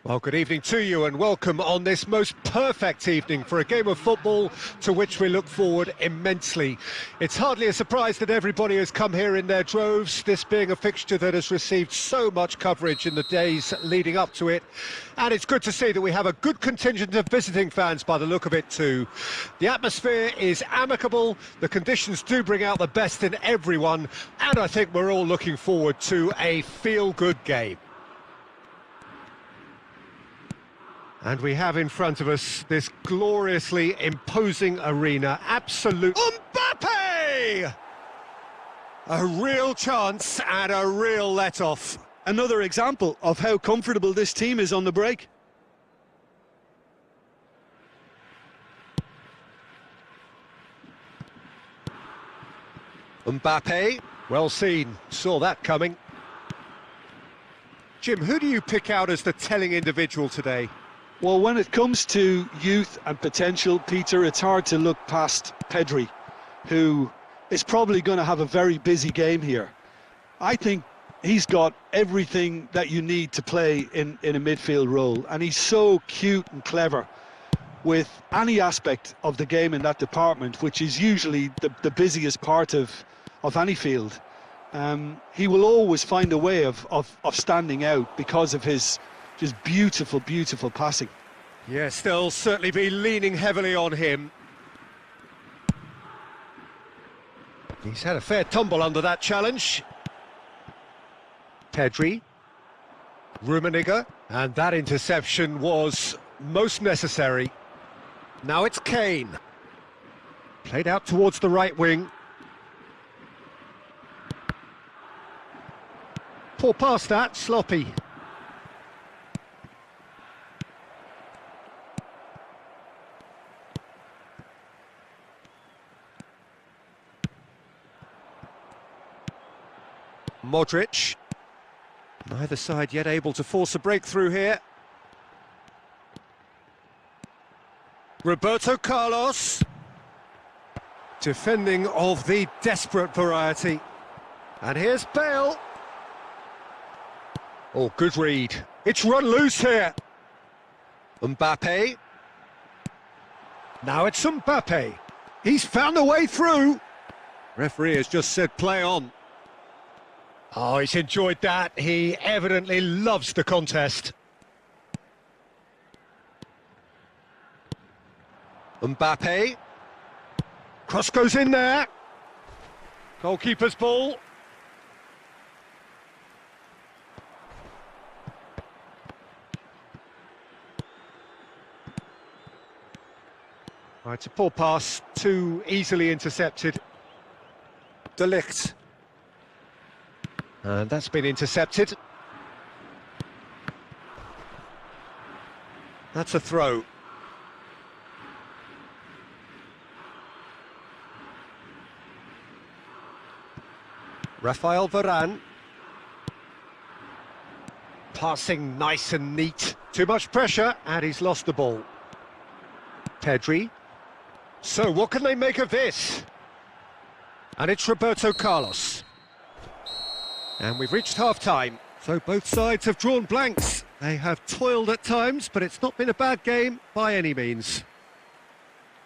Well, good evening to you and welcome on this most perfect evening for a game of football to which we look forward immensely. It's hardly a surprise that everybody has come here in their droves, this being a fixture that has received so much coverage in the days leading up to it. And it's good to see that we have a good contingent of visiting fans by the look of it too. The atmosphere is amicable, the conditions do bring out the best in everyone, and I think we're all looking forward to a feel-good game. And we have in front of us this gloriously imposing arena. Absolute Mbappe! A real chance and a real let-off. Another example of how comfortable this team is on the break. Mbappe, well seen, saw that coming. Jim, who do you pick out as the telling individual today? Well, when it comes to youth and potential, Peter, it's hard to look past Pedri, who is probably going to have a very busy game here. I think he's got everything that you need to play in a midfield role, and he's so cute and clever with any aspect of the game in that department, which is usually the busiest part of any field. He will always find a way of standing out because of his just beautiful, beautiful passing. Yes, they'll certainly be leaning heavily on him. He's had a fair tumble under that challenge. Pedri, Rummenigge, and that interception was most necessary. Now it's Kane. Played out towards the right wing. Poor pass that, sloppy. Modric. Neither side yet able to force a breakthrough here. Roberto Carlos. Defending of the desperate variety. And here's Bale. Oh, good read. It's run loose here. Mbappe. Now it's Mbappe. He's found a way through. Referee has just said play on. Oh, he's enjoyed that. He evidently loves the contest. Mbappe. Cross goes in there. Goalkeeper's ball. Right, it's a poor pass, too easily intercepted. De Ligt. And that's been intercepted. That's a throw. Rafael Varane. Passing nice and neat. Too much pressure, and he's lost the ball. Pedri. So what can they make of this? And it's Roberto Carlos. And we've reached half-time, so both sides have drawn blanks. They have toiled at times, but it's not been a bad game by any means.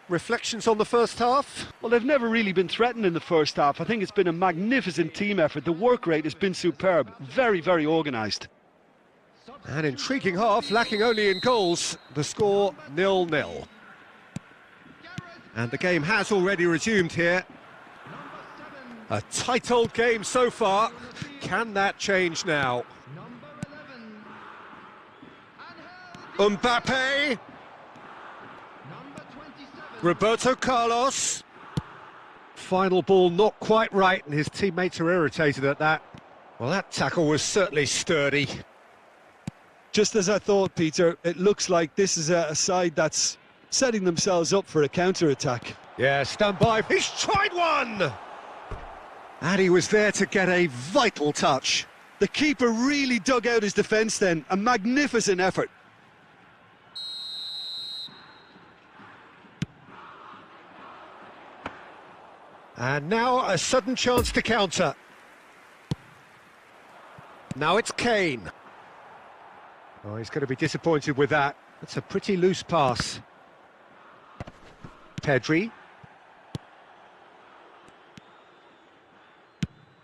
Reflections on the first half? Well, they've never really been threatened in the first half. I think it's been a magnificent team effort. The work rate has been superb. Very, very organised. An intriguing half, lacking only in goals. The score 0-0. And the game has already resumed here. A tight old game so far. Can that change now? Mbappe. Roberto Carlos. Final ball not quite right, and his teammates are irritated at that. Well, that tackle was certainly sturdy. Just as I thought, Peter, it looks like this is a side that's setting themselves up for a counter-attack. Yeah, stand by. He's tried one! And he was there to get a vital touch. The keeper really dug out his defence then. A magnificent effort. And now a sudden chance to counter. Now it's Kane. Oh, he's going to be disappointed with that. That's a pretty loose pass. Pedri.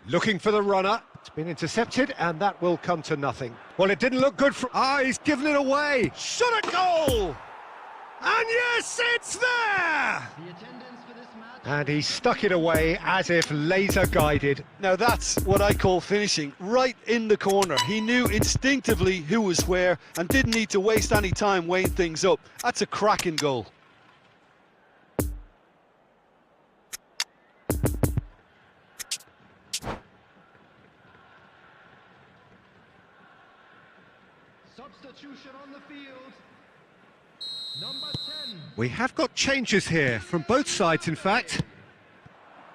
Looking for the runner. It's been intercepted, and that will come to nothing. Well, it didn't look good for... Ah, he's given it away. Shot a goal! And yes, it's there! And he stuck it away as if laser-guided. Now that's what I call finishing, right in the corner. He knew instinctively who was where and didn't need to waste any time weighing things up. That's a cracking goal. Substitution on the field. Number 10. We have got changes here, from both sides in fact.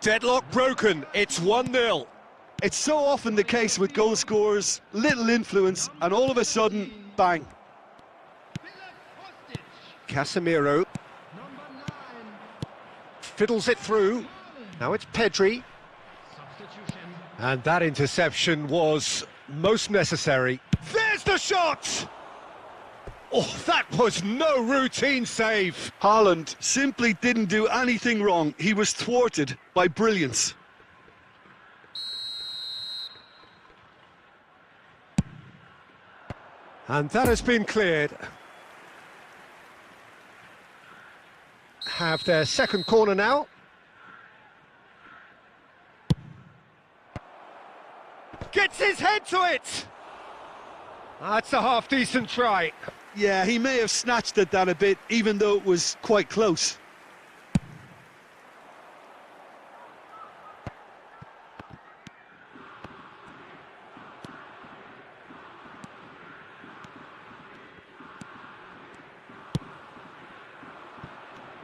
Deadlock broken, it's 1-0. It's so often the case with goal scorers, little influence, and all of a sudden, bang. Casemiro fiddles it through. Now it's Pedri. And that interception was most necessary. There's the shot! Oh, that was no routine save. Haaland simply didn't do anything wrong. He was thwarted by brilliance. And that has been cleared. Have their second corner now. Gets his head to it! That's a half-decent try. Yeah, he may have snatched at that a bit, even though it was quite close.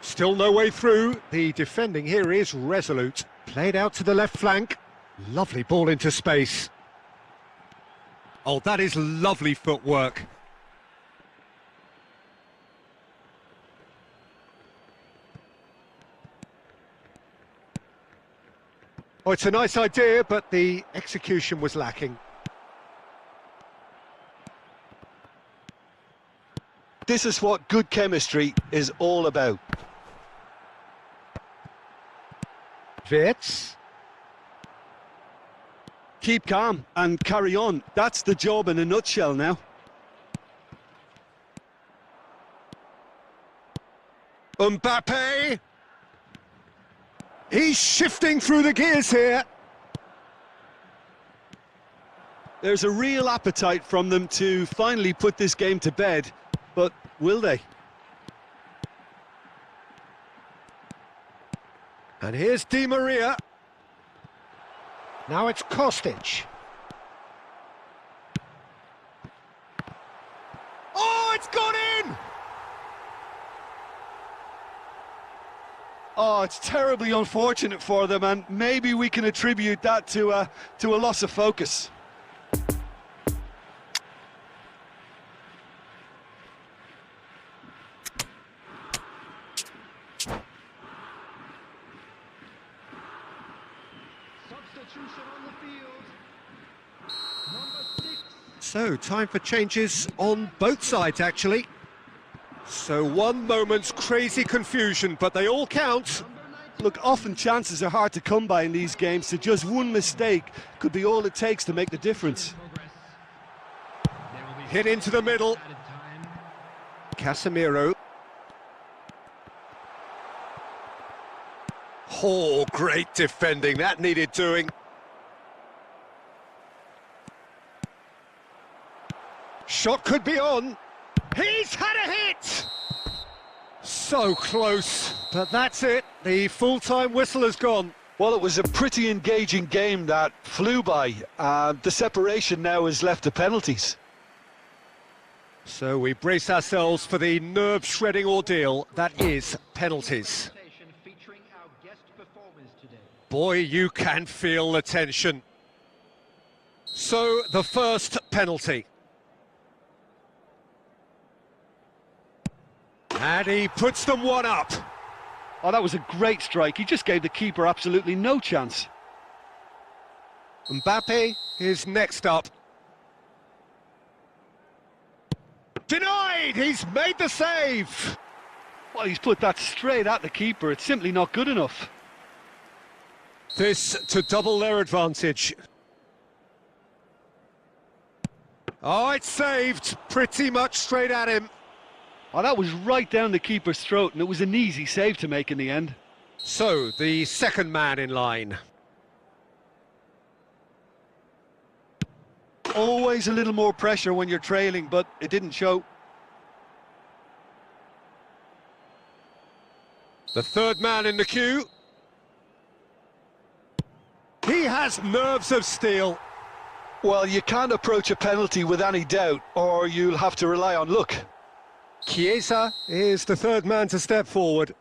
Still no way through. The defending here is resolute. Played out to the left flank. Lovely ball into space. Oh, that is lovely footwork. Oh, it's a nice idea, but the execution was lacking. This is what good chemistry is all about. Wirtz. Keep calm and carry on. That's the job in a nutshell now. Mbappe. He's shifting through the gears here. There's a real appetite from them to finally put this game to bed, but will they? And here's Di Maria. Now it's Kostic. Oh, it's gone in! Oh, it's terribly unfortunate for them, and maybe we can attribute that to a loss of focus. Substitution on the field. Number 6. So, time for changes on both sides, actually. So, one moment's crazy confusion, but they all count. Look, often chances are hard to come by in these games, so just one mistake could be all it takes to make the difference. Hit into the middle. Casemiro. Oh, great defending. That needed doing. Shot could be on. He's had a hit! So close, but that's it. The full-time whistle has gone. Well, it was a pretty engaging game that flew by. The separation now is left to penalties. So we brace ourselves for the nerve-shredding ordeal that is penalties. Featuring our guest performers today. Boy, you can feel the tension. So, the first penalty. And he puts them one up. Oh, that was a great strike. He just gave the keeper absolutely no chance. Mbappe is next up. Denied! He's made the save! Well, he's put that straight at the keeper. It's simply not good enough. This to double their advantage. Oh, it's saved. Pretty much straight at him. Oh, that was right down the keeper's throat, and it was an easy save to make in the end. So, the second man in line. Always a little more pressure when you're trailing, but it didn't show. The third man in the queue. He has nerves of steel. Well, you can't approach a penalty with any doubt, or you'll have to rely on luck. Chiesa is the third man to step forward.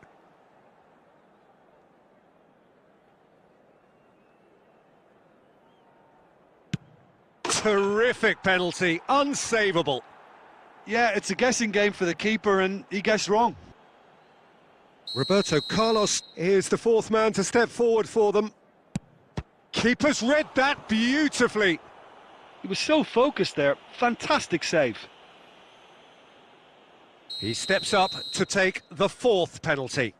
Terrific penalty, unsavable. Yeah, it's a guessing game for the keeper, and he guessed wrong. Roberto Carlos is the fourth man to step forward for them. Keeper's read that beautifully. He was so focused there. Fantastic save. He steps up to take the fourth penalty.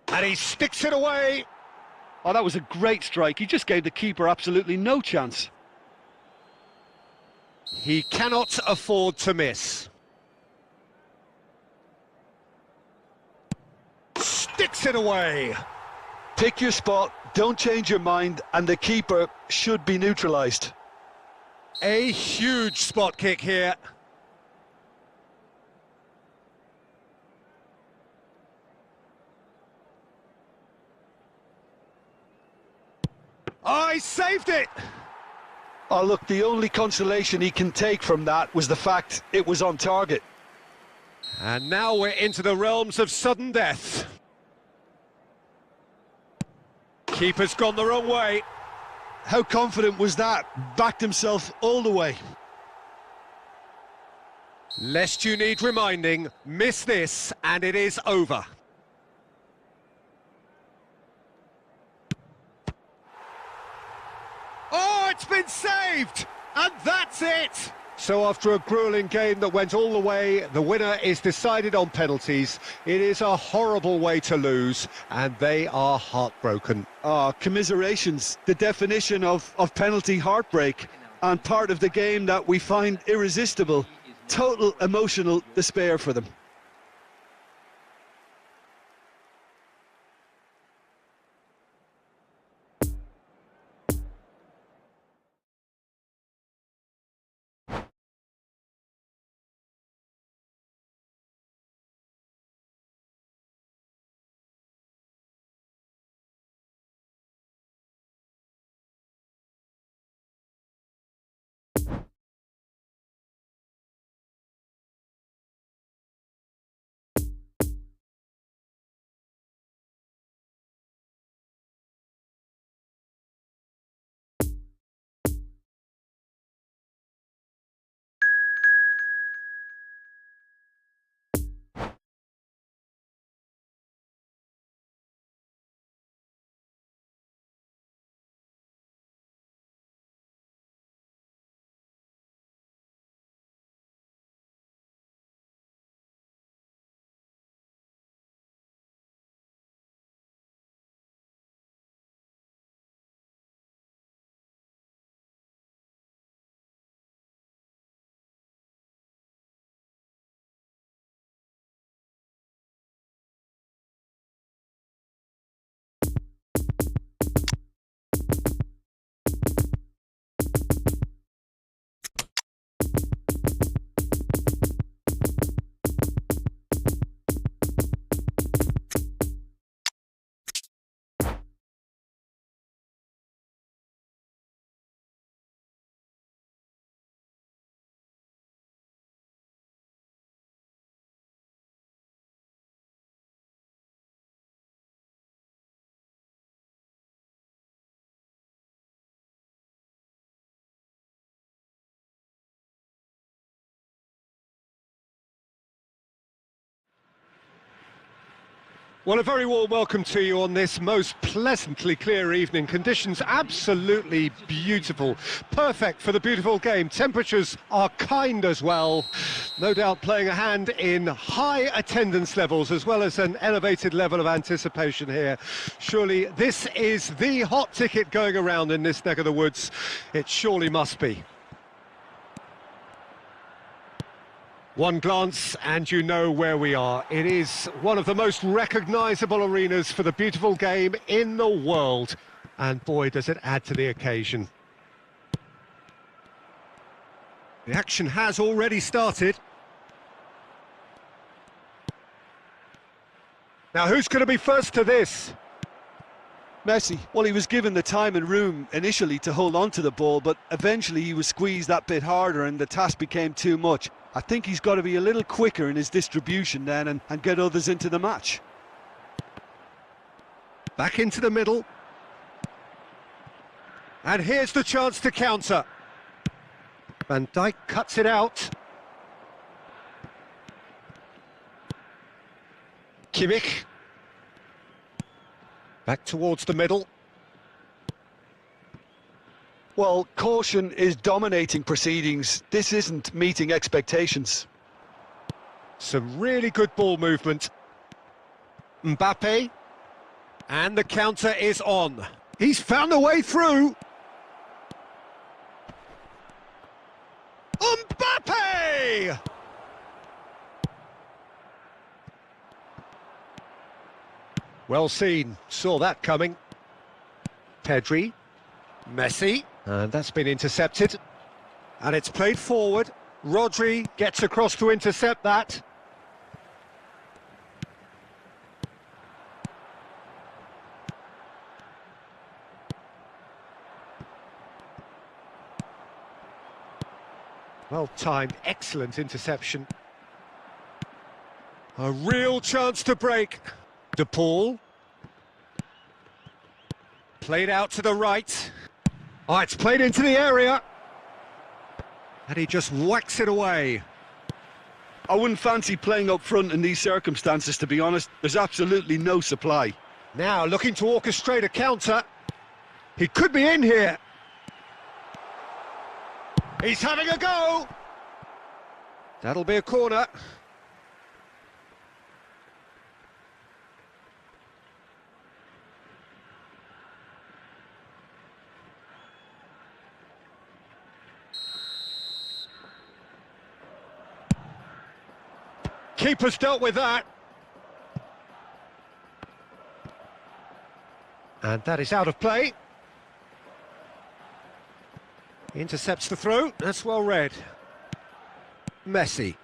And he sticks it away. Oh, that was a great strike. He just gave the keeper absolutely no chance. He cannot afford to miss. Sticks it away. Pick your spot, don't change your mind, and the keeper should be neutralised. A huge spot kick here. Oh, he saved it! Oh, look, the only consolation he can take from that was the fact it was on target. And now we're into the realms of sudden death. Keeper's gone the wrong way. How confident was that? Backed himself all the way. Lest you need reminding, miss this and it is over. Oh, it's been saved! And that's it! So after a gruelling game that went all the way, the winner is decided on penalties. It is a horrible way to lose, and they are heartbroken. Commiserations, the definition of penalty heartbreak, and part of the game that we find irresistible. Total emotional despair for them. Well, a very warm welcome to you on this most pleasantly clear evening. Conditions absolutely beautiful. Perfect for the beautiful game. Temperatures are kind as well. No doubt playing a hand in high attendance levels as well as an elevated level of anticipation here. Surely this is the hot ticket going around in this neck of the woods. It surely must be. One glance and you know where we are. It is one of the most recognisable arenas for the beautiful game in the world. And boy, does it add to the occasion. The action has already started. Now, who's going to be first to this? Messi, well, he was given the time and room initially to hold on to the ball, but eventually he was squeezed that bit harder and the task became too much. I think he's got to be a little quicker in his distribution then and get others into the match. Back into the middle. And here's the chance to counter. Van Dijk cuts it out. Kimmich. Back towards the middle. Well, caution is dominating proceedings. This isn't meeting expectations. Some really good ball movement. Mbappe. And the counter is on. He's found a way through. Mbappe! Well seen, saw that coming. Pedri, Messi, and that's been intercepted. And it's played forward. Rodri gets across to intercept that. Well timed, excellent interception. A real chance to break. De Paul. Played out to the right. Oh, it's played into the area. And he just whacks it away. I wouldn't fancy playing up front in these circumstances, to be honest. There's absolutely no supply. Now looking to orchestrate a counter. He could be in here. He's having a go. That'll be a corner. Keeper's dealt with that. And that is out of play. Intercepts the throw, that's well read. Messi.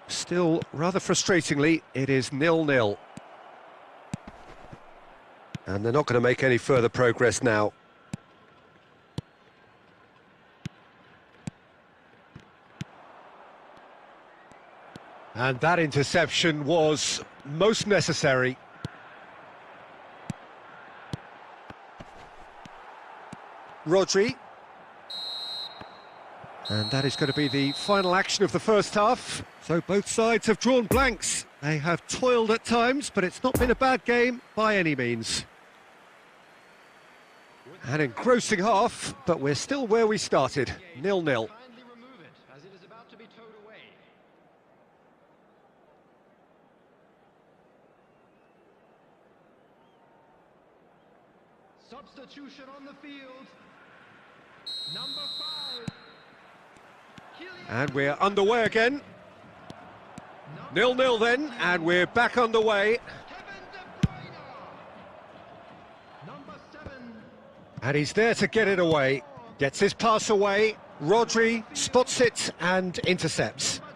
Still, rather frustratingly, it is 0-0. And they're not going to make any further progress now. And that interception was most necessary. Rodri. And that is going to be the final action of the first half. So both sides have drawn blanks. They have toiled at times, but it's not been a bad game by any means. An engrossing half, but we're still where we started, 0-0. Kindly remove it, as it is about to be towed away. Substitution on the field. Number 5. And we're underway again. 0-0 then, and we're back underway. Number 7. And he's there to get it away. Gets his pass away. Rodri spots it and intercepts. Number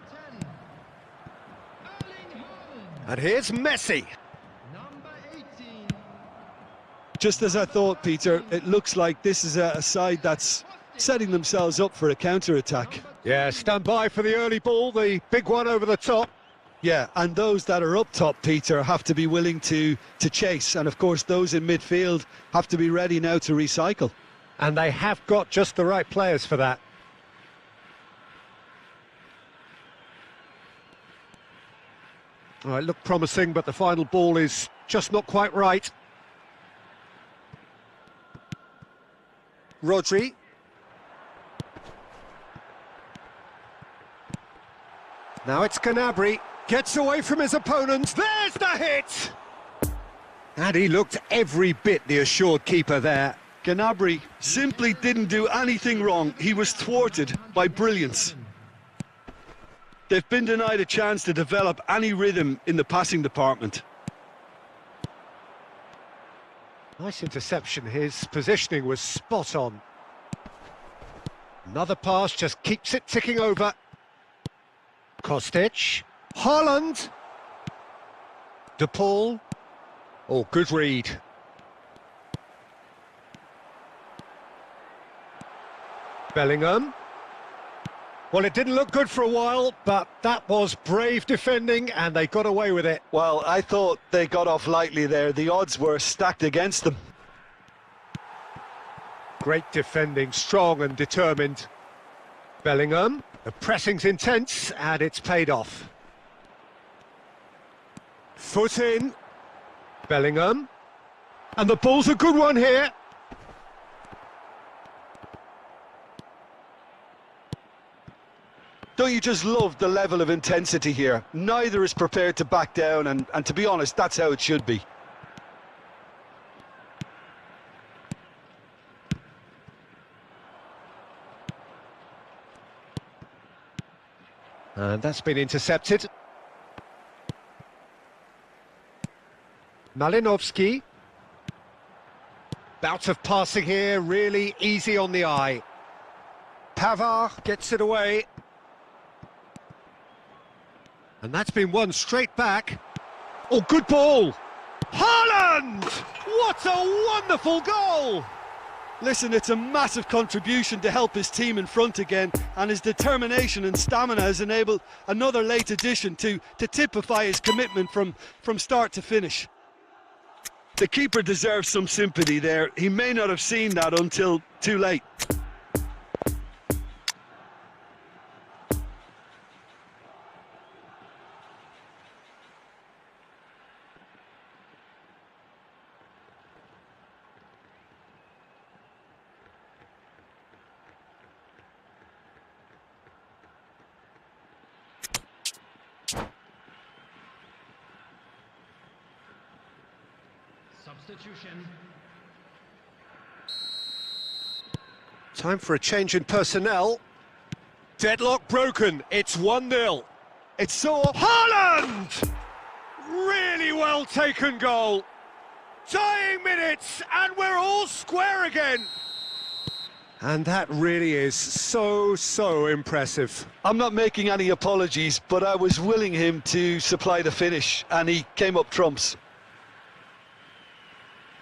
10. Erling Haaland. And here's Messi. Number 18. Just as I thought, Peter, it looks like this is a side that's setting themselves up for a counter-attack. Yeah, stand by for the early ball, the big one over the top. Yeah, and those that are up top, Peter, have to be willing to chase. And, of course, those in midfield have to be ready now to recycle. And they have got just the right players for that. Oh, it looked promising, but the final ball is just not quite right. Rodri. Now it's Gnabry, gets away from his opponents, there's the hit! And he looked every bit the assured keeper there. Gnabry simply didn't do anything wrong. He was thwarted by brilliance. They've been denied a chance to develop any rhythm in the passing department. Nice interception, his positioning was spot on. Another pass just keeps it ticking over. Kostic, Haaland, De Paul. Oh, good read. Bellingham. Well, it didn't look good for a while, but that was brave defending and they got away with it. Well, I thought they got off lightly there. The odds were stacked against them. Great defending, strong and determined. Bellingham, the pressing's intense and it's paid off. Foot in. Bellingham. And the ball's a good one here. Don't you just love the level of intensity here? Neither is prepared to back down, and to be honest, that's how it should be. And that's been intercepted. Malinovsky. Bout of passing here, really easy on the eye. Pavard gets it away. And that's been won straight back. Oh, good ball! Haaland! What a wonderful goal! Listen, it's a massive contribution to help his team in front again, and his determination and stamina has enabled another late addition to typify his commitment from start to finish. The keeper deserves some sympathy there. He may not have seen that until too late. Substitution. Time for a change in personnel. Deadlock broken, it's 1-0. It's so... Haaland! Really well taken goal. Dying minutes, and we're all square again. And that really is so impressive. I'm not making any apologies, but I was willing him to supply the finish, and he came up trumps.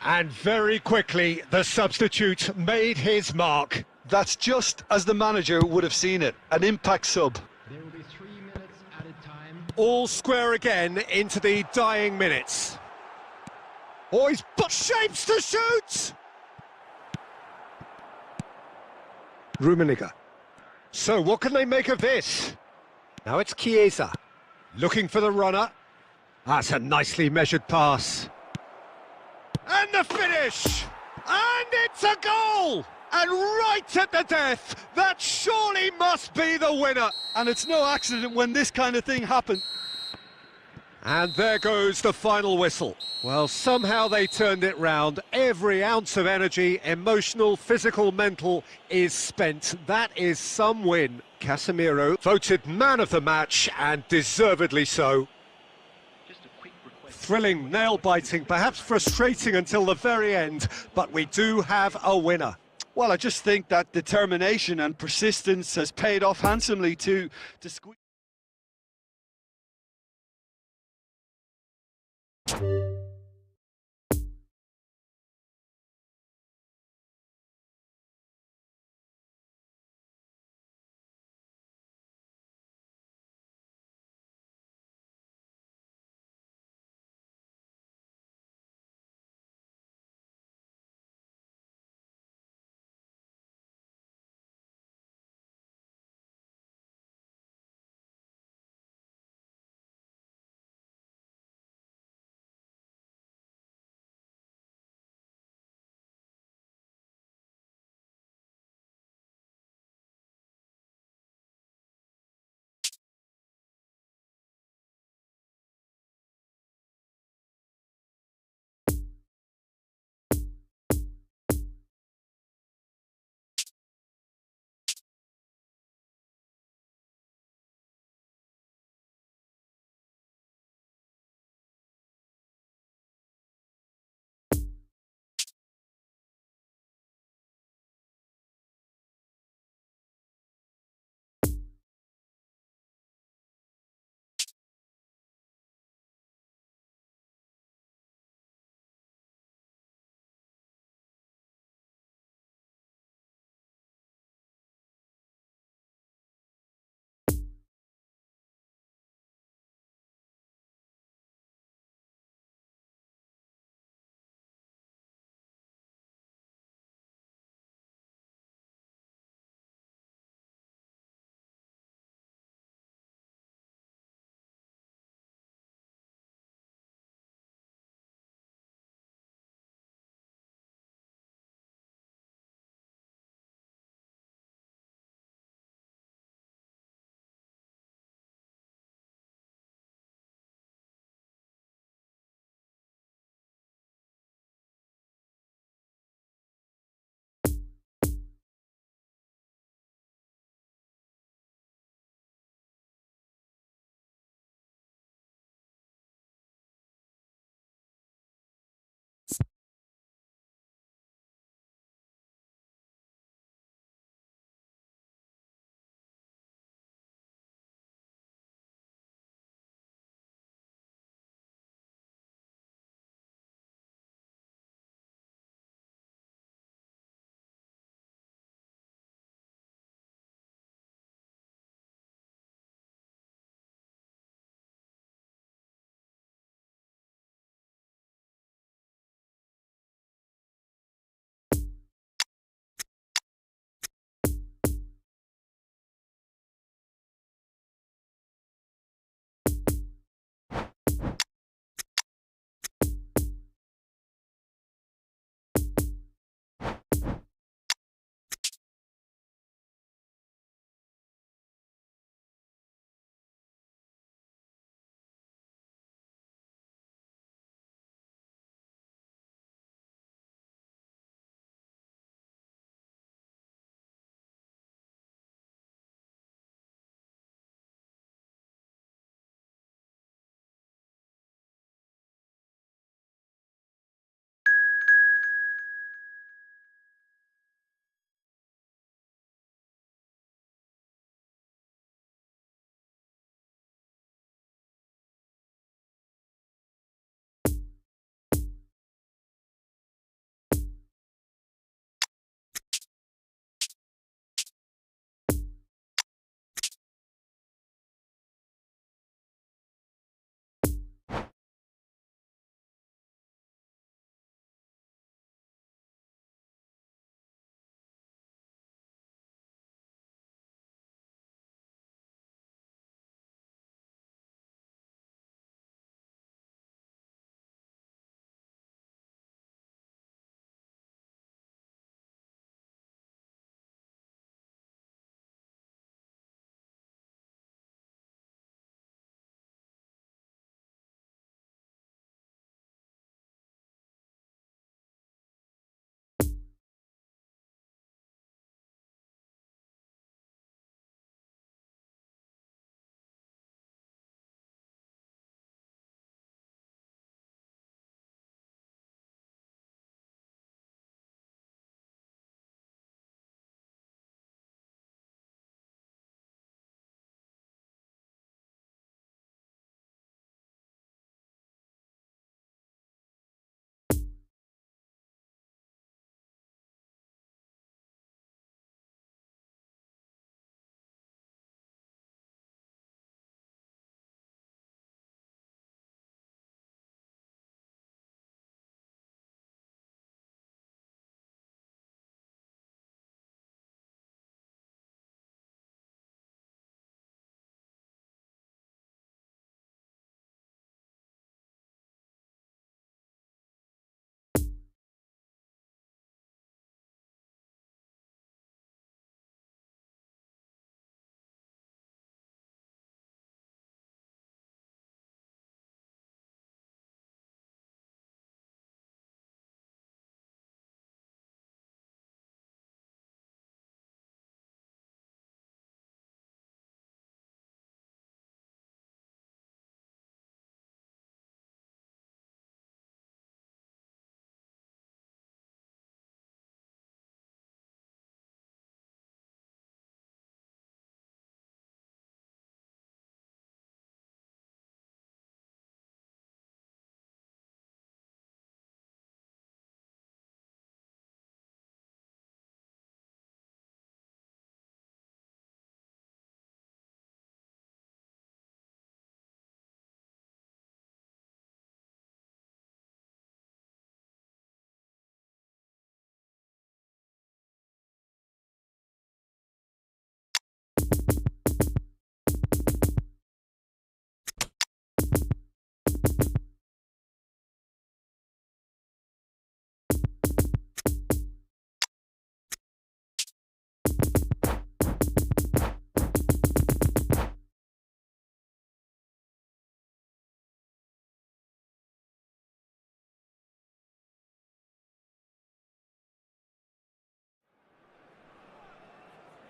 And very quickly, the substitute made his mark. That's just as the manager would have seen it, an impact sub. There will be 3 minutes added time. All square again into the dying minutes. Oh, he's but shapes to shoot! Rummenigge. So, what can they make of this? Now it's Chiesa. Looking for the runner. That's a nicely measured pass. And the finish! And it's a goal! And right at the death, that surely must be the winner. And it's no accident when this kind of thing happens. And there goes the final whistle. Well, somehow they turned it round. Every ounce of energy, emotional, physical, mental, is spent. That is some win. Casemiro voted man of the match, and deservedly so. Thrilling, nail-biting, perhaps frustrating until the very end, but we do have a winner. Well, I just think that determination and persistence has paid off handsomely to squeeze.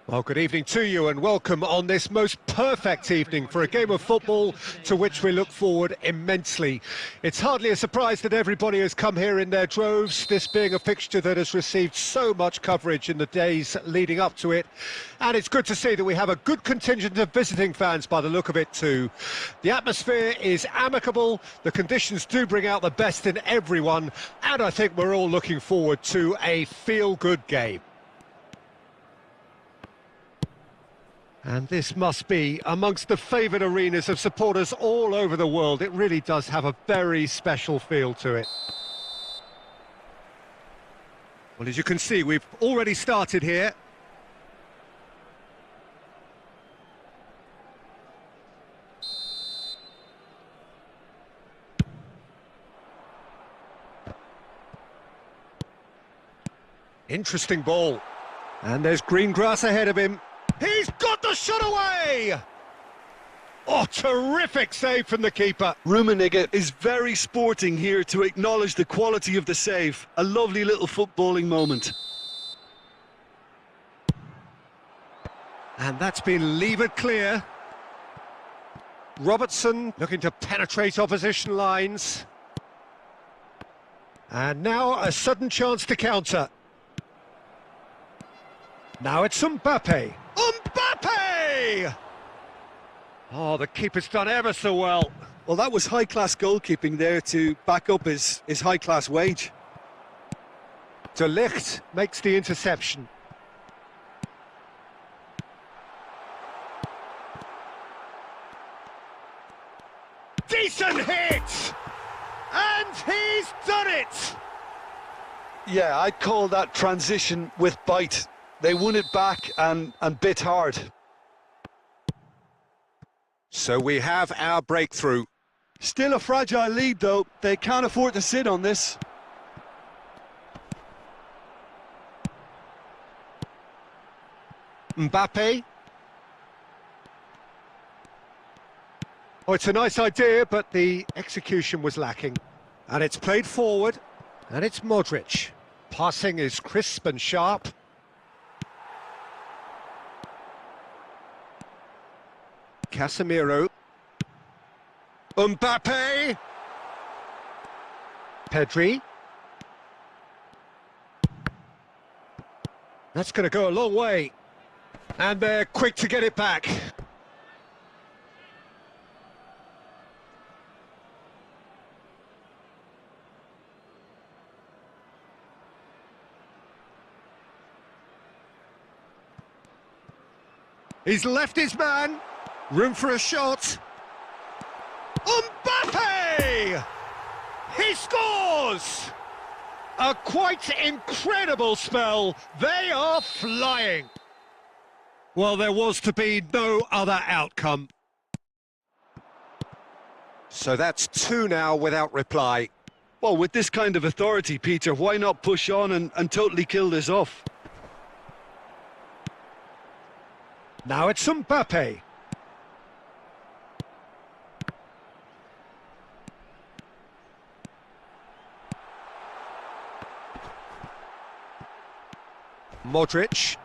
Well, good evening to you and welcome on this most perfect evening for a game of football to which we look forward immensely. It's hardly a surprise that everybody has come here in their droves, this being a fixture that has received so much coverage in the days leading up to it. And it's good to see that we have a good contingent of visiting fans by the look of it too. The atmosphere is amicable, the conditions do bring out the best in everyone, and I think we're all looking forward to a feel-good game. And this must be amongst the favoured arenas of supporters all over the world. It really does have a very special feel to it. Well, as you can see, we've already started here. Interesting ball. And there's green grass ahead of him. He's got the shot away! Oh, terrific save from the keeper. Rummenigge is very sporting here to acknowledge the quality of the save. A lovely little footballing moment. And that's been levered clear. Robertson looking to penetrate opposition lines. And now a sudden chance to counter. Now it's Mbappe. Mbappe! Oh, the keeper's done ever so well. Well, that was high-class goalkeeping there to back up his high-class wage. De Ligt makes the interception. Decent hit! And he's done it! Yeah, I'd call that transition with bite. They won it back and bit hard. So we have our breakthrough. Still a fragile lead, though. They can't afford to sit on this. Mbappe. Oh, it's a nice idea, but the execution was lacking. And it's played forward, and it's Modric. Passing is crisp and sharp. Casemiro. Mbappe. Pedri. That's going to go a long way. And they're quick to get it back. He's left his man. Room for a shot. Mbappe! He scores! A quite incredible spell. They are flying. Well, there was to be no other outcome. So that's 2 now without reply. Well, with this kind of authority, Peter, why not push on and totally kill this off? Now it's Mbappe. Modric.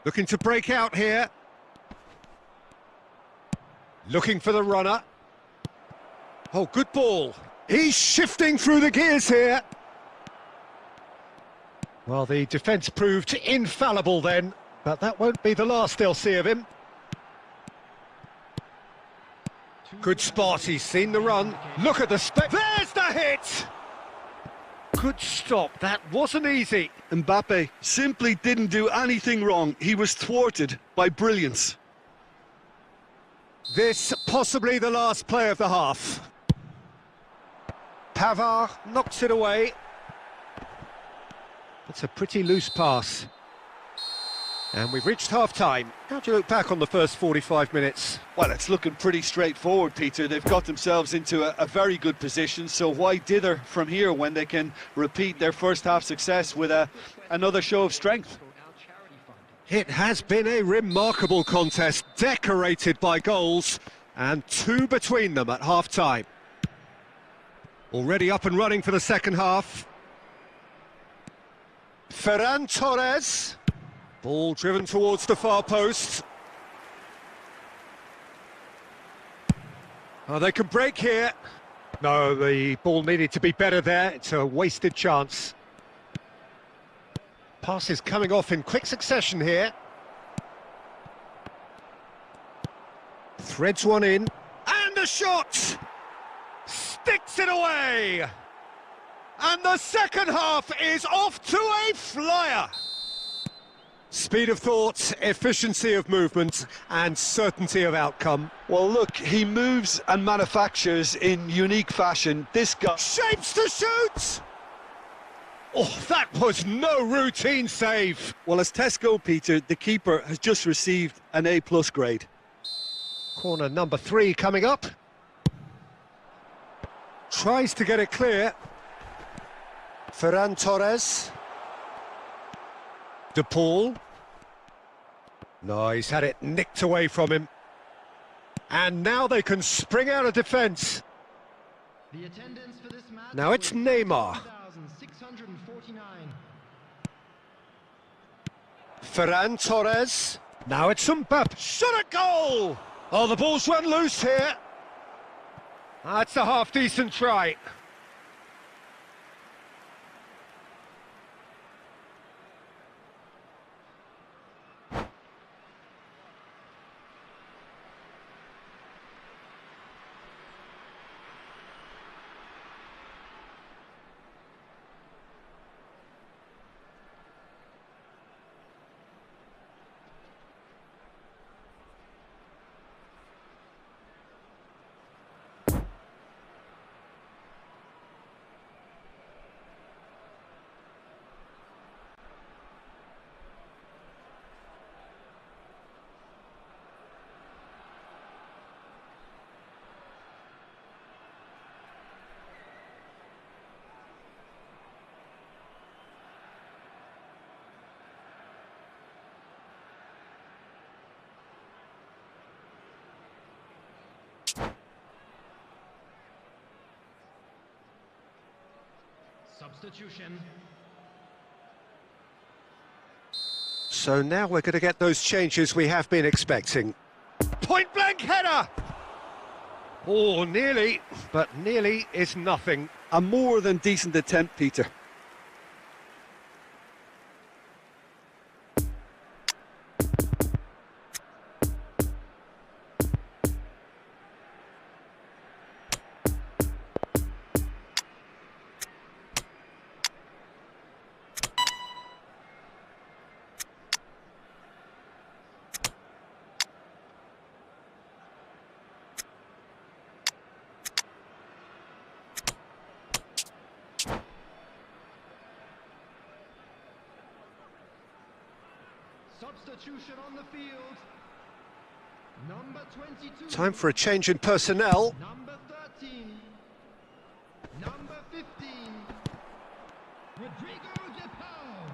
Looking to break out here. Looking for the runner. Oh, good ball. He's shifting through the gears here. Well, the defence proved infallible then, but that won't be the last they'll see of him. Good spot, he's seen the run. Look at the there's the hit! Good stop, that wasn't easy. Mbappe simply didn't do anything wrong. He was thwarted by brilliance. This possibly the last play of the half. Pavard knocks it away. It's a pretty loose pass. And we've reached half-time. How do you look back on the first 45 minutes? Well, it's looking pretty straightforward, Peter. They've got themselves into a very good position, so why dither from here when they can repeat their first-half success with another show of strength? It has been a remarkable contest, decorated by goals, and 2 between them at half-time. Already up and running for the second half. Ferran Torres. Ball driven towards the far post. Oh, they can break here. No, the ball needed to be better there. It's a wasted chance. Passes coming off in quick succession here. Threads one in. And a shot! Sticks it away! And the second half is off to a flyer! Speed of thought, efficiency of movement, and certainty of outcome. Well, look, he moves and manufactures in unique fashion. This guy... Shapes to shoot! Oh, that was no routine save. Well, as Tesco, Peter, the keeper has just received an A+ grade. Corner number 3 coming up. Tries to get it clear. Ferran Torres. De Paul. No, he's had it nicked away from him. And now they can spring out of defence. The attendance for this match Now it's Neymar. 649. Ferran Torres. Now it's Mbappe. Shot at goal! Oh, the ball's run loose here. That's a half-decent try. Substitution. So now we're going to get those changes we have been expecting. Point-blank header! Oh, nearly, but nearly is nothing. A more than decent attempt, Peter. Substitution on the field. Number 22. Time for a change in personnel. Number 13. Number 15. Rodrigo De Paul.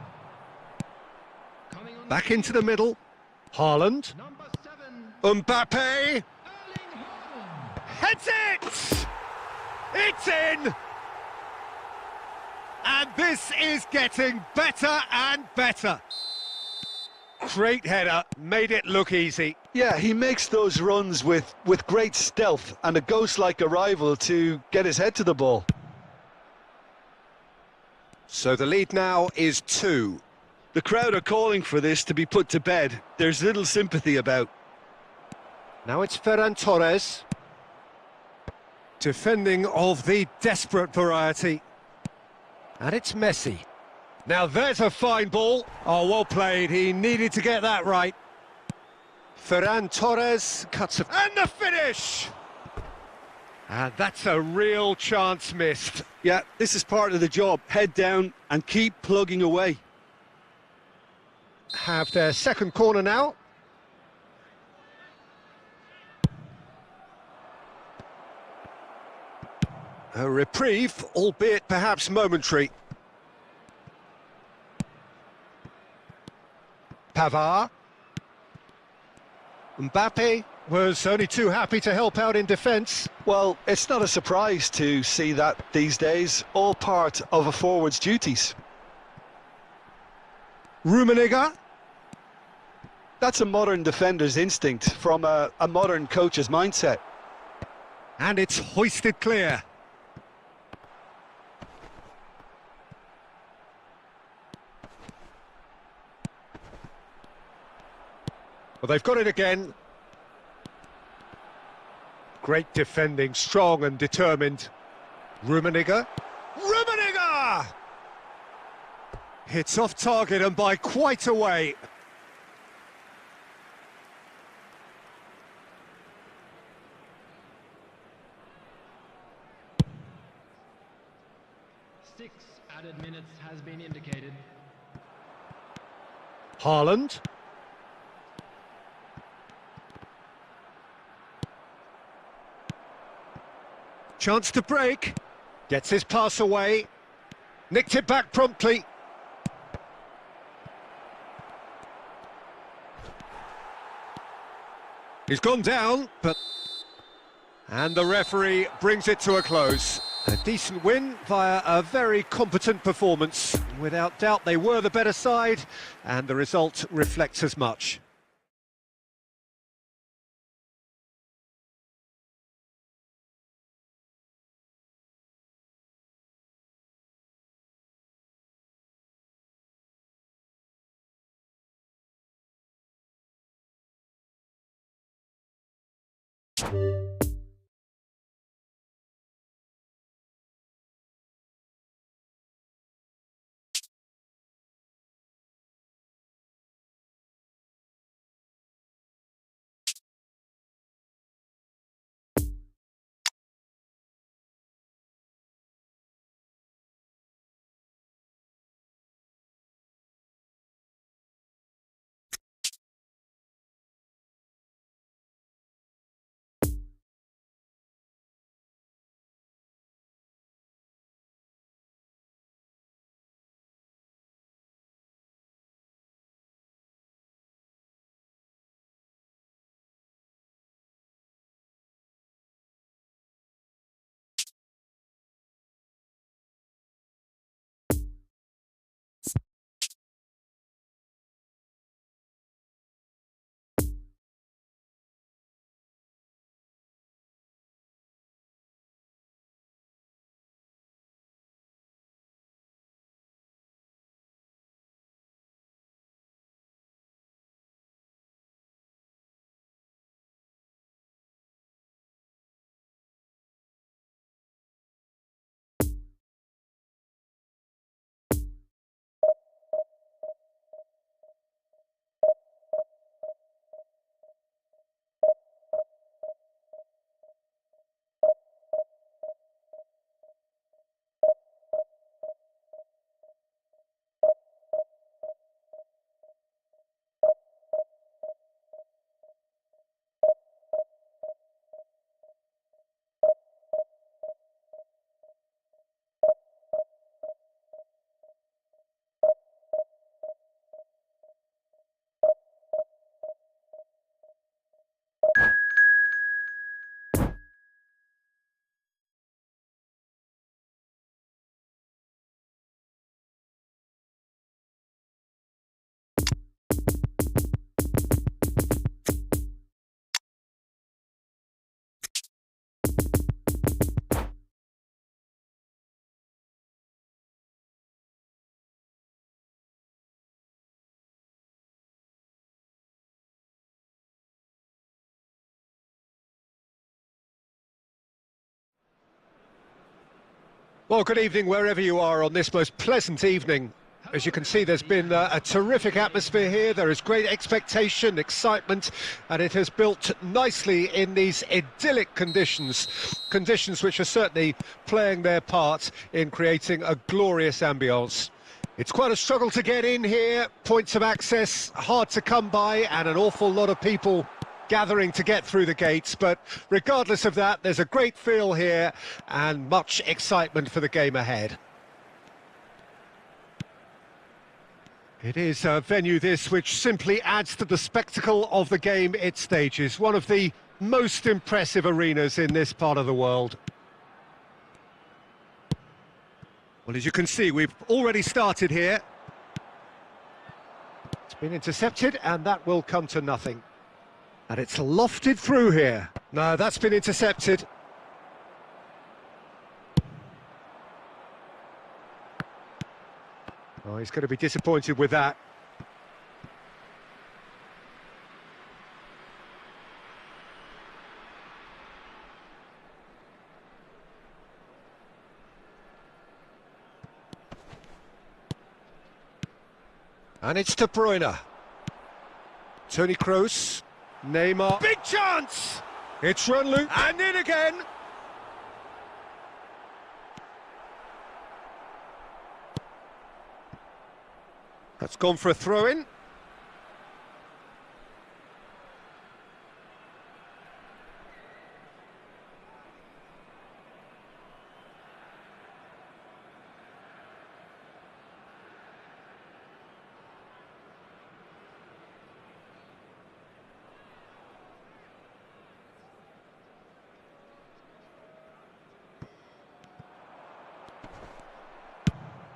Coming on Back into the middle. Haaland. Number 7. Mbappe. Erling Haaland. Heads it! It's in! And this is getting better and better. Great header, made it look easy. Yeah, he makes those runs with great stealth and a ghost-like arrival to get his head to the ball. So the lead now is 2. The crowd are calling for this to be put to bed. There's little sympathy about. Now it's Ferran Torres. Defending of the desperate variety. And it's Messi. Now there's a fine ball. Oh, well played. He needed to get that right. Ferran Torres cuts and the finish! And that's a real chance missed. Yeah, this is part of the job. Head down and keep plugging away. Have their second corner now. A reprieve, albeit perhaps momentary. Pavard. Mbappe was only too happy to help out in defence. Well, it's not a surprise to see that these days, all part of a forward's duties. Rummenigge. That's a modern defender's instinct from a modern coach's mindset. And it's hoisted clear. Well, they've got it again. Great defending, strong and determined. Rummenigge. Rummenigge! Hits off target and by quite a way. Six added minutes has been indicated. Haaland. Chance to break. Gets his pass away. Nicked it back promptly. He's gone down, but... And the referee brings it to a close. A decent win via a very competent performance. Without doubt, they were the better side, and the result reflects as much. Well, good evening wherever you are on this most pleasant evening. As you can see, there's been a terrific atmosphere here. There is great expectation, excitement, and it has built nicely in these idyllic conditions. Conditions which are certainly playing their part in creating a glorious ambience. It's quite a struggle to get in here, points of access hard to come by, and an awful lot of people gathering to get through the gates, but regardless of that, there's a great feel here and much excitement for the game ahead. It is a venue this which simply adds to the spectacle of the game it stages, one of the most impressive arenas in this part of the world. Well, as you can see, we've already started here. It's been intercepted, and that will come to nothing. And it's lofted through here. No, that's been intercepted. Oh, he's going to be disappointed with that. And it's De Bruyne. Toni Kroos. Neymar. Big chance! It's run loose. And in again. That's gone for a throw-in.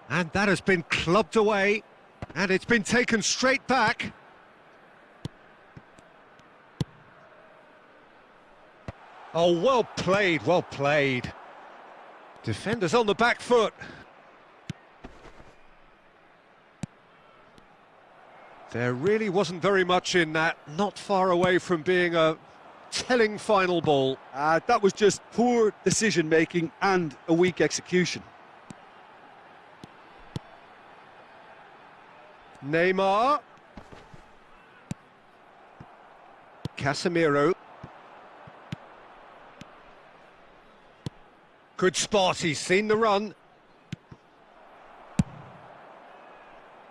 And that has been clubbed away, and it's been taken straight back. Oh, well played, well played. Defenders on the back foot. There really wasn't very much in that, not far away from being a telling final ball. That was just poor decision-making and a weak execution. Neymar. Casemiro. Good spot, he's seen the run.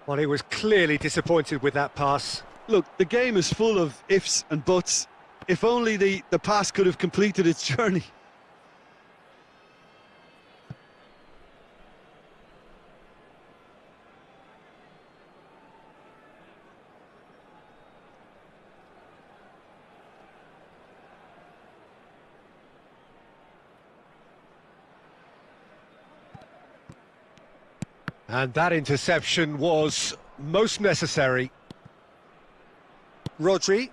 Well, he was clearly disappointed with that pass. Look, the game is full of ifs and buts. If only the pass could have completed its journey. And that interception was most necessary. Rodri.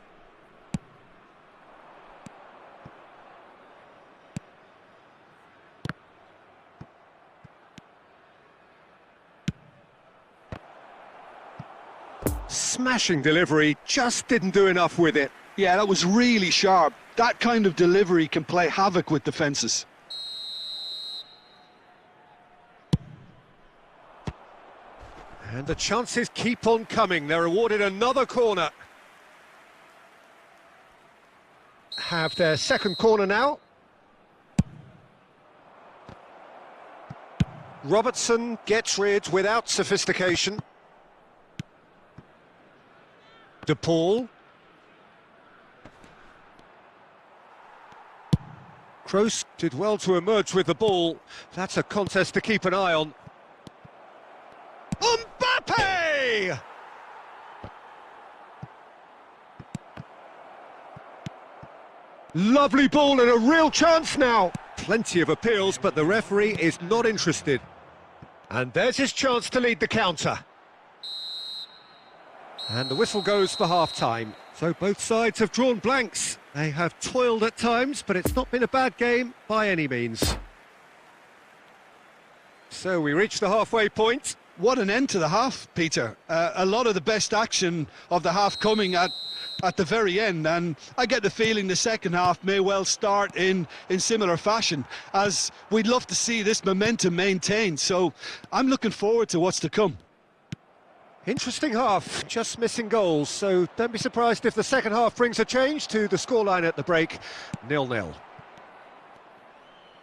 Smashing delivery, just didn't do enough with it. Yeah, that was really sharp. That kind of delivery can play havoc with defences. And the chances keep on coming. They're awarded another corner. Have their second corner now. Robertson gets rid without sophistication. De Paul. Kroos did well to emerge with the ball. That's a contest to keep an eye on. Mbappe! Lovely ball and a real chance now. Plenty of appeals, but the referee is not interested. And there's his chance to lead the counter. And the whistle goes for half-time. So both sides have drawn blanks. They have toiled at times, but it's not been a bad game by any means. So we reach the halfway point. What an end to the half, Peter. A lot of the best action of the half coming at the very end, and I get the feeling the second half may well start in similar fashion, as we'd love to see this momentum maintained. So I'm looking forward to what's to come. Interesting half, just missing goals, so don't be surprised if the second half brings a change to the scoreline at the break, 0-0.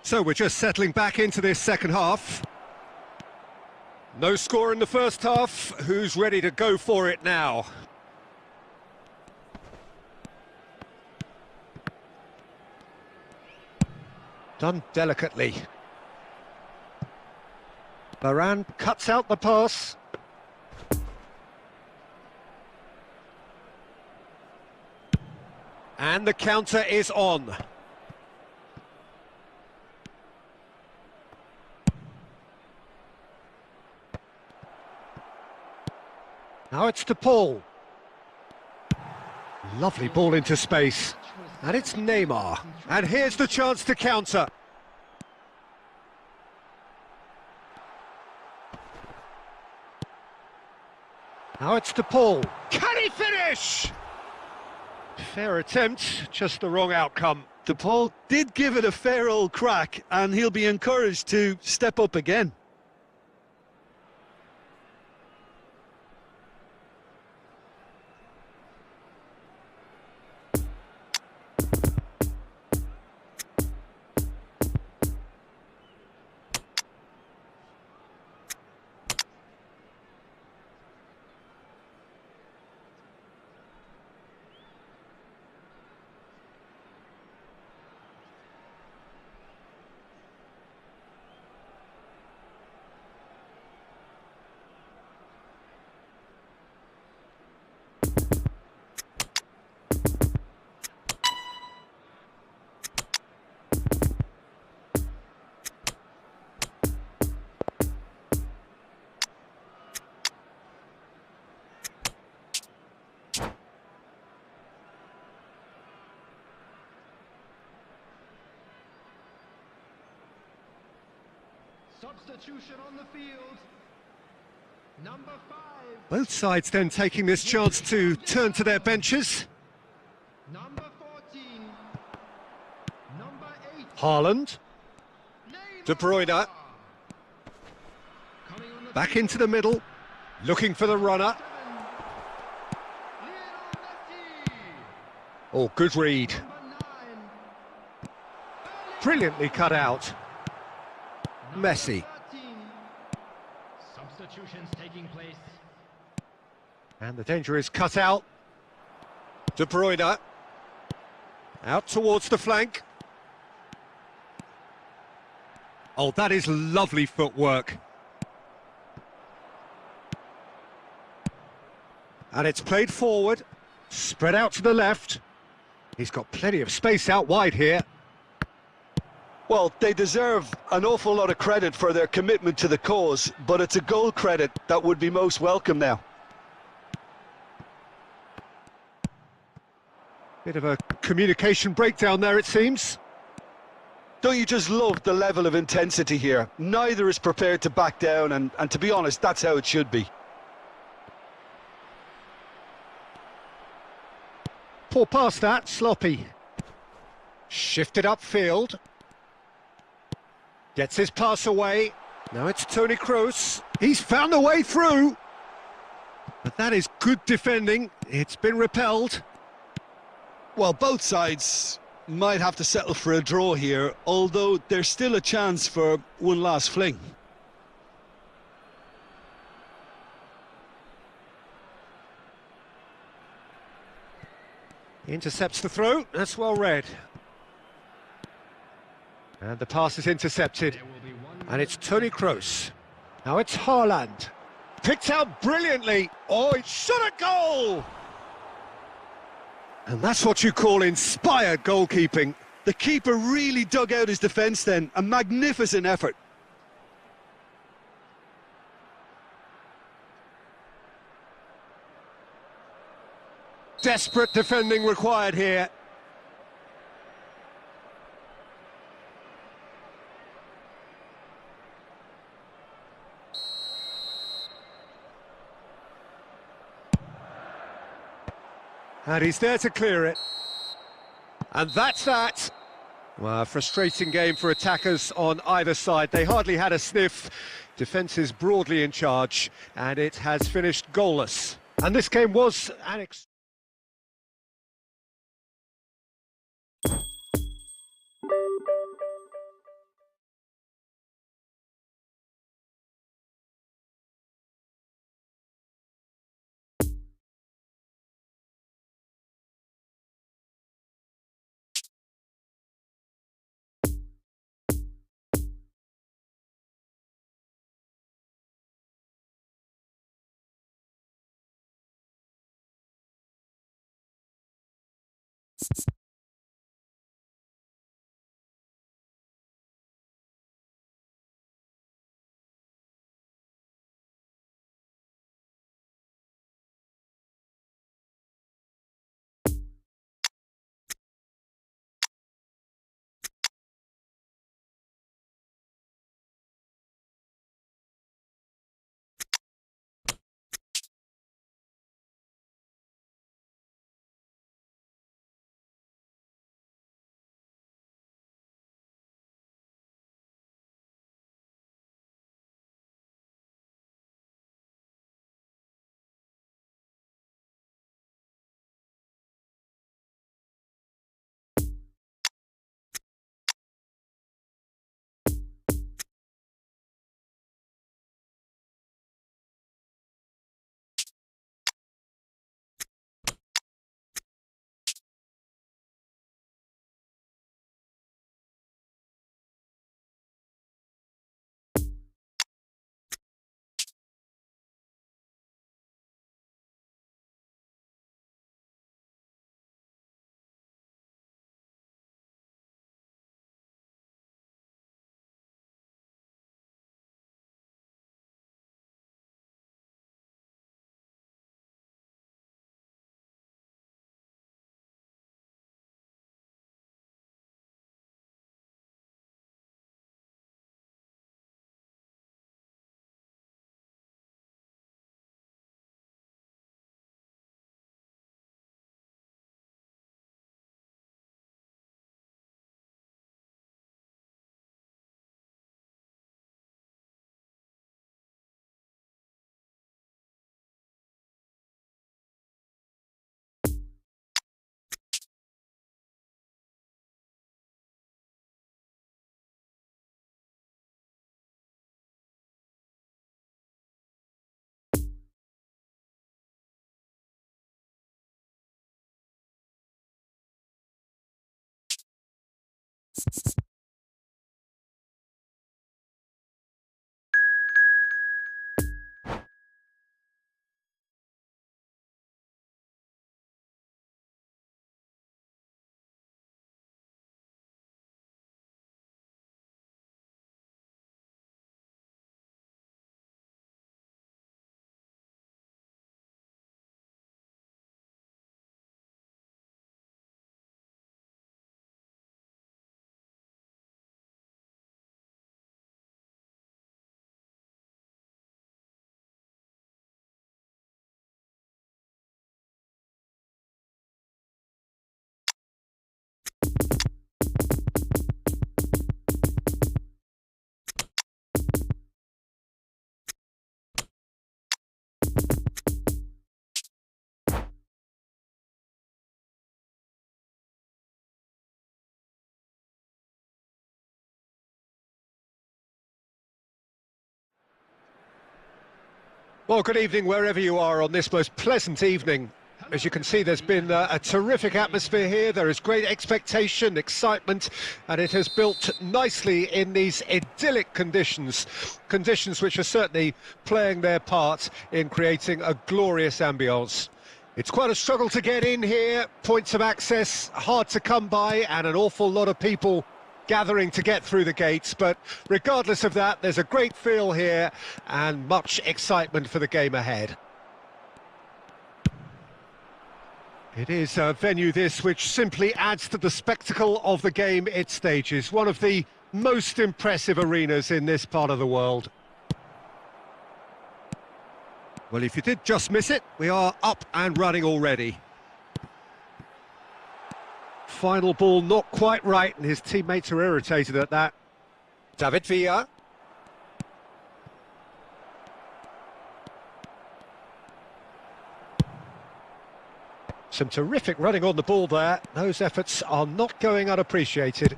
So we're just settling back into this second half. No score in the first half. Who's ready to go for it now? Done delicately. Varane cuts out the pass. And the counter is on. Now it's De Paul. Lovely ball into space. And it's Neymar. And here's the chance to counter. Now it's to Paul. Can he finish? Fair attempt, just the wrong outcome. DePaul did give it a fair old crack, and he'll be encouraged to step up again. Substitution on the field. Number 5. Both sides then taking this chance to turn to their benches. Number 14. Number 8. Haaland. De Bruyne. Coming on the Back into the middle. Looking for the runner. 7. Lionel Messi. Oh, good read. Number 9. Brilliantly cut out. Messi. 13. Substitutions taking place. And the danger is cut out. De Bruyne. Out towards the flank. Oh, that is lovely footwork. And it's played forward. Spread out to the left. He's got plenty of space out wide here. Well, they deserve an awful lot of credit for their commitment to the cause, but it's a goal credit that would be most welcome now. Bit of a communication breakdown there, it seems. Don't you just love the level of intensity here? Neither is prepared to back down, and to be honest, that's how it should be. Poor pass that, sloppy. Shifted upfield. Gets his pass away. Now it's Toni Kroos. He's found a way through. But that is good defending. It's been repelled. Well, both sides might have to settle for a draw here, although there's still a chance for one last fling. He intercepts the throw. That's well read. And the pass is intercepted. There will be one And it's Toni Kroos. Now it's Haaland. Picked out brilliantly. Oh, it's shot a goal! And that's what you call inspired goalkeeping. The keeper really dug out his defence then. A magnificent effort. Desperate defending required here. And he's there to clear it. And that's that. Well, a frustrating game for attackers on either side. They hardly had a sniff. Defence is broadly in charge, and it has finished goalless. And this game was an Well, good evening wherever you are on this most pleasant evening. As you can see, there's been a terrific atmosphere here. There is great expectation, excitement, and it has built nicely in these idyllic conditions. Conditions which are certainly playing their part in creating a glorious ambience. It's quite a struggle to get in here, points of access hard to come by, and an awful lot of people gathering to get through the gates, but regardless of that, there's a great feel here and much excitement for the game ahead. It is a venue this which simply adds to the spectacle of the game it stages, one of the most impressive arenas in this part of the world. Well, if you did just miss it, we are up and running already. Final ball not quite right, and his teammates are irritated at that. David Villa. Some terrific running on the ball there. Those efforts are not going unappreciated.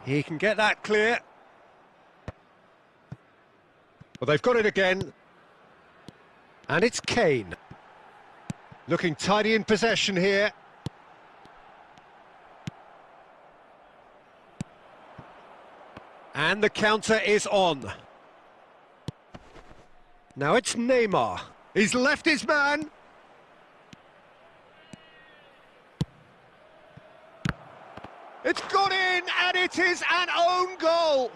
He can get that clear. Well, they've got it again. And it's Kane. Looking tidy in possession here. And the counter is on. Now it's Neymar. He's left his man. It's got in, and it is an own goal.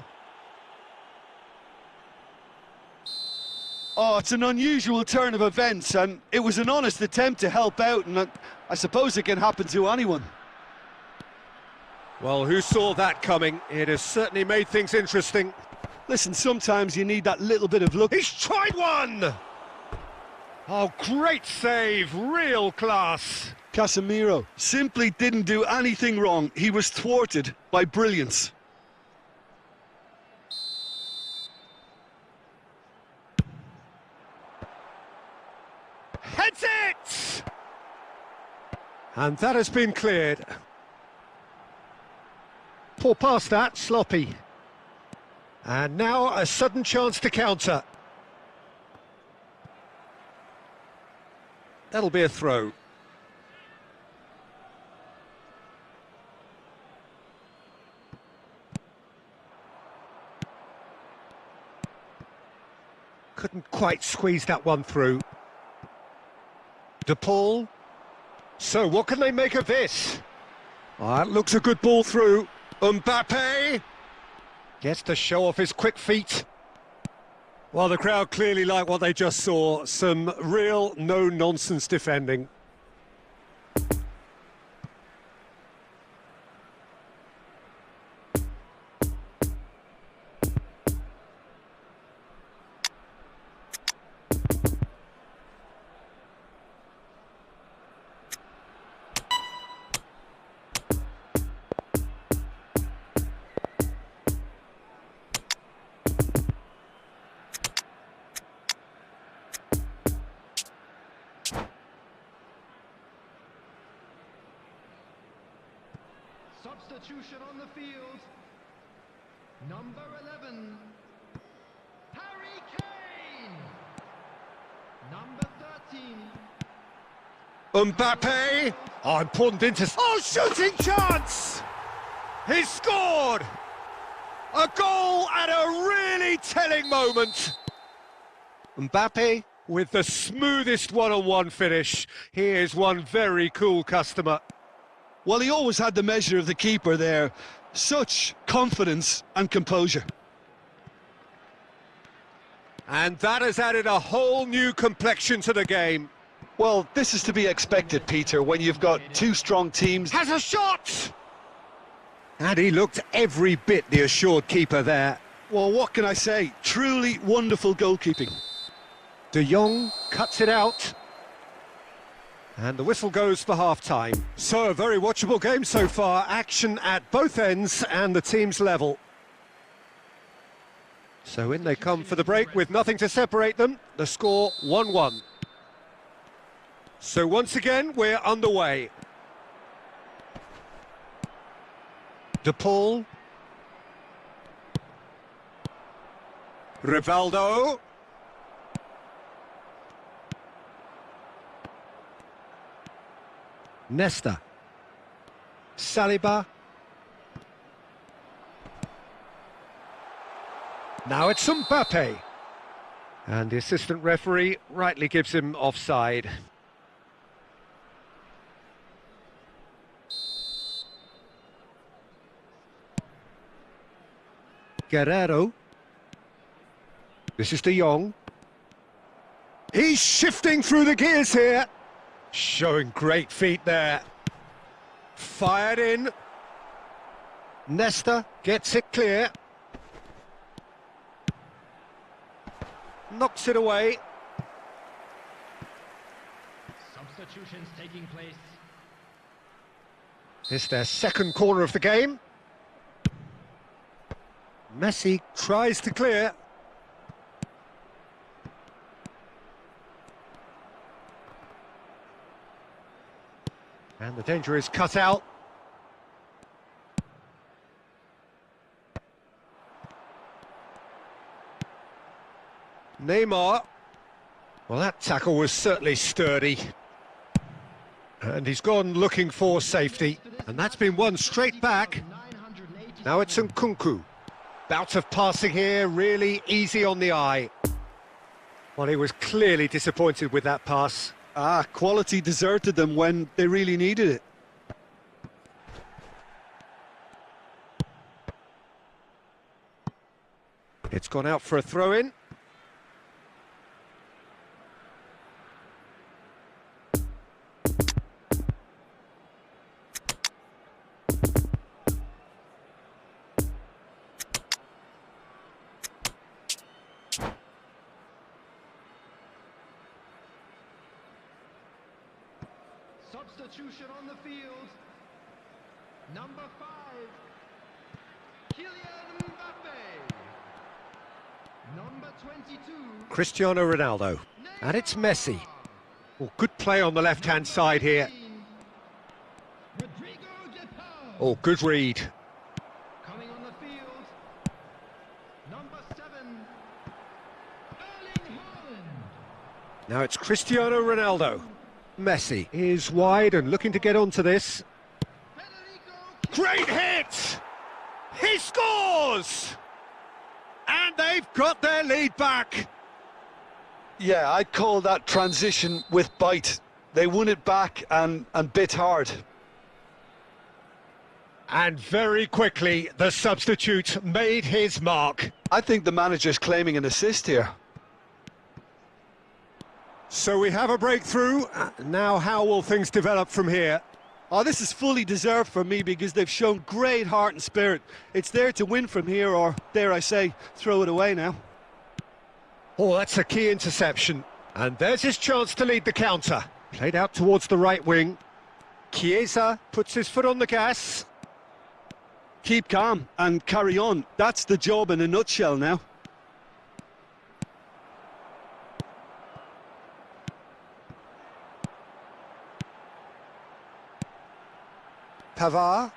Oh, it's an unusual turn of events, and it was an honest attempt to help out, and I suppose it can happen to anyone. Well, who saw that coming? It has certainly made things interesting. Listen, sometimes you need that little bit of luck. He's tried one! Oh, great save, real class. Casemiro simply didn't do anything wrong. He was thwarted by brilliance. Heads it! And that has been cleared. Poor pass that, sloppy. And now a sudden chance to counter. That'll be a throw. Couldn't quite squeeze that one through. De Paul. So what can they make of this? Oh, that looks a good ball through. Mbappe gets to show off his quick feet. Well, the crowd clearly like what they just saw. Some real no-nonsense defending. Substitution on the field. Number 11, Harry Kane. Number Mbappe. Oh, important Oh, shooting chance! He's scored! A goal at a really telling moment. Mbappe with the smoothest one-on-one finish. He is one very cool customer. Well, he always had the measure of the keeper there. Such confidence and composure. And that has added a whole new complexion to the game. Well, this is to be expected, Peter, when you've got two strong teams. Has a shot! And he looked every bit the assured keeper there. Well, what can I say? Truly wonderful goalkeeping. De Jong cuts it out. And the whistle goes for half-time. So, a very watchable game so far. Action at both ends and the teams level. So in they come for the break with nothing to separate them. The score 1-1. So once again, we're underway. De Paul. Rivaldo. Nesta. Saliba. Now it's Mbappe. And the assistant referee rightly gives him offside. Guerrero. This is De Jong. He's shifting through the gears here. Showing great feet there. Fired in. Nesta gets it clear. Knocks it away. Substitutions taking place. It's their second corner of the game. Messi tries to clear. And the danger is cut out. Neymar. Well, that tackle was certainly sturdy. And he's gone looking for safety. And that's been won straight back. Now it's Nkunku. Bout of passing here, really easy on the eye. Well, he was clearly disappointed with that pass. Quality deserted them when they really needed it. It's gone out for a throw-in. Substitution on the field. Number 5, Kylian Mbappe. Number 22, Cristiano Ronaldo. And it's Messi. Oh, good play on the left-hand side here. Rodrigo Deepansh. Oh, good read. Coming on the field. Number 7, Erling Haaland. Now it's Cristiano Ronaldo. Messi is wide and looking to get onto this. Great hit! He scores! And they've got their lead back. Yeah, I'd call that transition with bite. They won it back and bit hard. And very quickly, the substitute made his mark. I think the manager's claiming an assist here. So we have a breakthrough. Now how will things develop from here? Oh, this is fully deserved for me because they've shown great heart and spirit. It's there to win from here, or dare I say, throw it away now. Oh, that's a key interception. And there's his chance to lead the counter. Played out towards the right wing. Chiesa puts his foot on the gas. Keep calm and carry on. That's the job in a nutshell now. Pavard.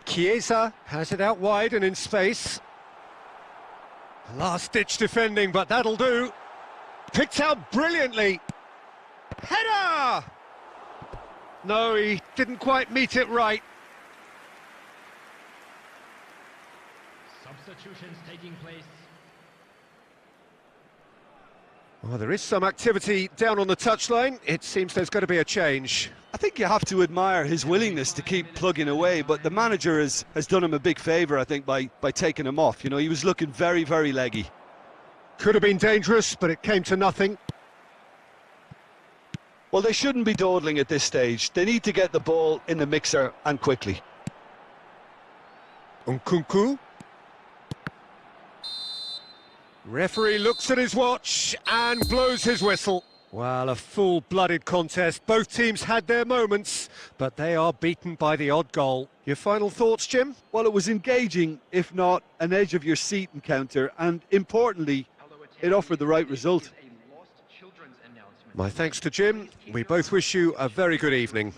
Chiesa has it out wide and in space. Last-ditch defending, but that'll do. Picked out brilliantly. Header! No, he didn't quite meet it right. Substitutions taking place. Well, there is some activity down on the touchline. It seems there's going to be a change. I think you have to admire his willingness to keep plugging away, but the manager has done him a big favour, I think, by taking him off. You know, he was looking very, very leggy. Could have been dangerous, but it came to nothing. Well, they shouldn't be dawdling at this stage. They need to get the ball in the mixer and quickly. Nkunku. Referee looks at his watch and blows his whistle. Well, a full-blooded contest. Both teams had their moments, but they are beaten by the odd goal. Your final thoughts, Jim? Well, it was engaging, if not an edge-of-your-seat encounter, and importantly, it offered the right result. My thanks to Jim. We both wish you a very good evening.